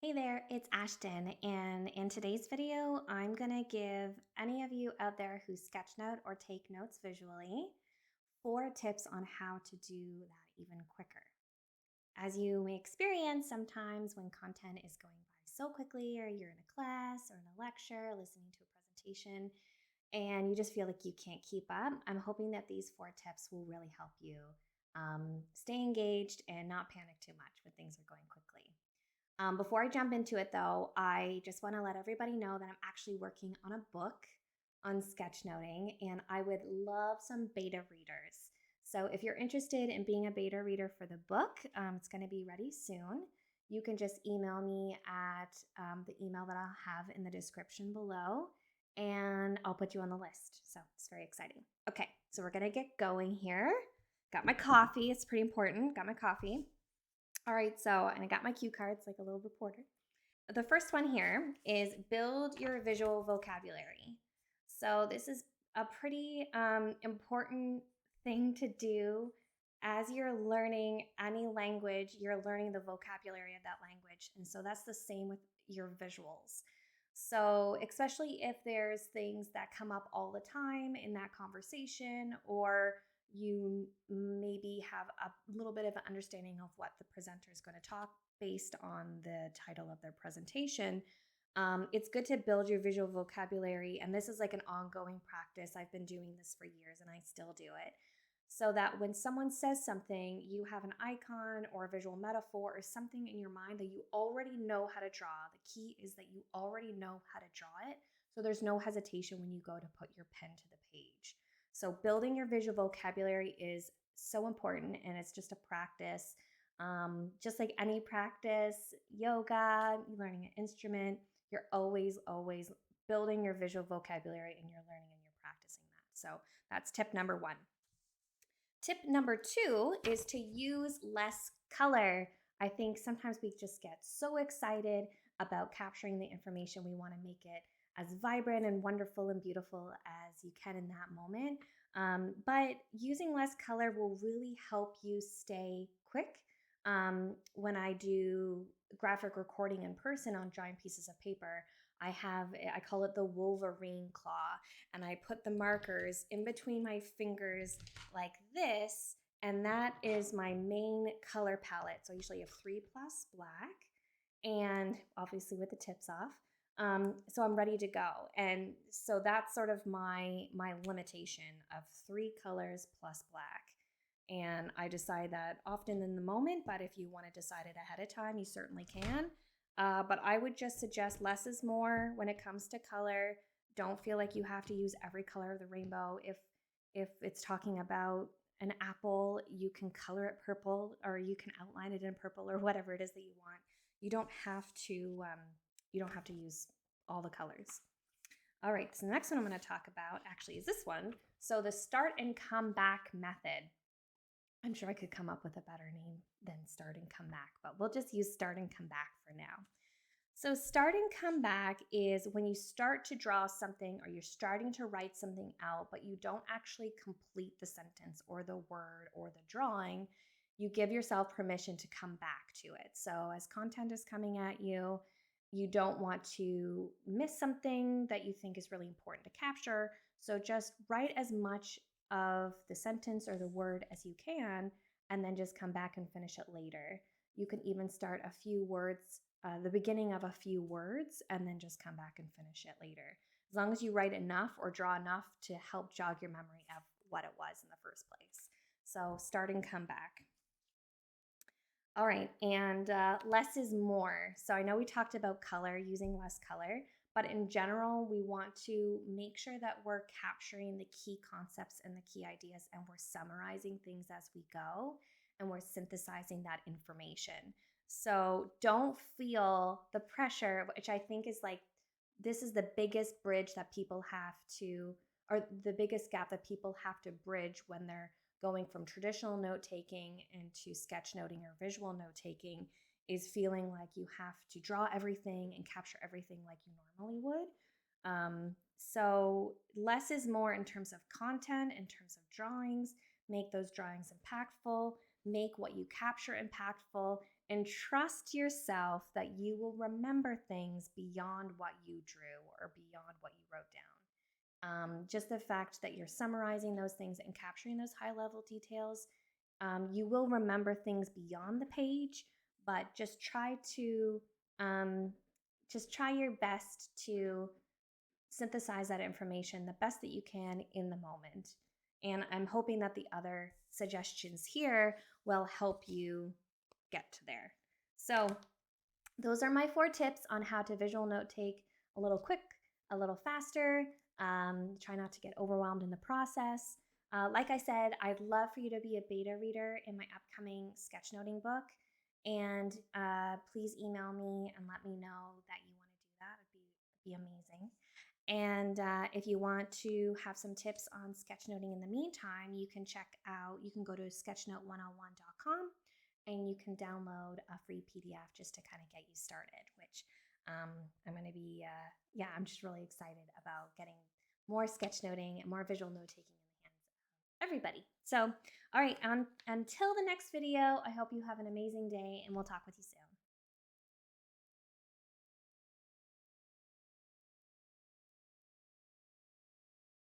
Hey there, it's Ashton, and in today's video, I'm gonna give any of you out there who sketchnote or take notes visually 4 tips on how to do that even quicker. As you may experience sometimes when content is going by so quickly, or you're in a class or in a lecture, listening to a presentation, and you just feel like you can't keep up, I'm hoping that these 4 tips will really help you stay engaged and not panic too much when things are going quickly. Before I jump into it, though, I just want to let everybody know that I'm actually working on a book on sketchnoting, and I would love some beta readers. So if you're interested in being a beta reader for the book, it's going to be ready soon. You can just email me at the email that I'll have in the description below, and I'll put you on the list. So it's very exciting. Okay, so we're going to get going here. Got my coffee. It's pretty important. Got my coffee. All right, so, and I got my cue cards like a little reporter. The first one here is build your visual vocabulary. So, this is a pretty important thing to do as you're learning any language, you're learning the vocabulary of that language. And so, that's the same with your visuals. So, especially if there's things that come up all the time in that conversation, or you maybe have a little bit of an understanding of what the presenter is going to talk based on the title of their presentation, it's good to build your visual vocabulary. And this is like an ongoing practice. I've been doing this for years and I still do it. So that when someone says something, you have an icon or a visual metaphor or something in your mind that you already know how to draw. The key is that you already know how to draw it. So there's no hesitation when you go to put your pen to the page. So building your visual vocabulary is so important, and it's just a practice. Just like any practice, yoga, learning an instrument, you're always building your visual vocabulary, and you're learning and you're practicing that. So that's tip number 1. Tip number 2 is to use less color. I think sometimes we just get so excited about capturing the information. We want to make it as vibrant and wonderful and beautiful as you can in that moment. But using less color will really help you stay quick. When I do graphic recording in person on giant pieces of paper, I call it the Wolverine claw, and I put the markers in between my fingers like this, and that is my main color palette. So I usually have 3 plus black, and obviously with the tips off. So I'm ready to go, and so that's sort of my limitation of 3 colors plus black. And I decide that often in the moment, but if you want to decide it ahead of time, you certainly can. But I would just suggest less is more when it comes to color. Don't feel like you have to use every color of the rainbow. If it's talking about an apple, you can color it purple, or you can outline it in purple, or whatever it is that you want. You don't have to use all the colors. All right, so the next one I'm going to talk about actually is this one. So the start and come back method. I'm sure I could come up with a better name than start and come back, but we'll just use start and come back for now. So start and come back is when you start to draw something or you're starting to write something out, but you don't actually complete the sentence or the word or the drawing. You give yourself permission to come back to it. So as content is coming at you, you don't want to miss something that you think is really important to capture. So just write as much of the sentence or the word as you can, and then just come back and finish it later. You can even start a few words, the beginning of a few words, and then just come back and finish it later. As long as you write enough or draw enough to help jog your memory of what it was in the first place. So start and come back. All right, and less is more. So I know we talked about color, using less color, but in general, we want to make sure that we're capturing the key concepts and the key ideas, and we're summarizing things as we go, and we're synthesizing that information. So don't feel the pressure, which I think is like, this is the biggest bridge that people have to, or the biggest gap that people have to bridge when they're going from traditional note taking into sketchnoting or visual note taking, is feeling like you have to draw everything and capture everything like you normally would. So less is more in terms of content, in terms of drawings. Make those drawings impactful, make what you capture impactful, and trust yourself that you will remember things beyond what you drew or beyond what you wrote down. Just the fact that you're summarizing those things and capturing those high level details, you will remember things beyond the page, but um, just try your best to synthesize that information the best that you can in the moment. And I'm hoping that the other suggestions here will help you get to there. So those are my 4 tips on how to visual note take a little quick, a little faster. Try not to get overwhelmed in the process. Like I said, I'd love for you to be a beta reader in my upcoming sketchnoting book. And please email me and let me know that you want to do that. It'd be amazing. And if you want to have some tips on sketchnoting in the meantime, you can go to sketchnote101.com and you can download a free PDF just to kind of get you started, which I'm going to be, I'm just really excited about getting more sketchnoting and more visual note taking in the hands of everybody. So, all right, until the next video, I hope you have an amazing day and we'll talk with you soon.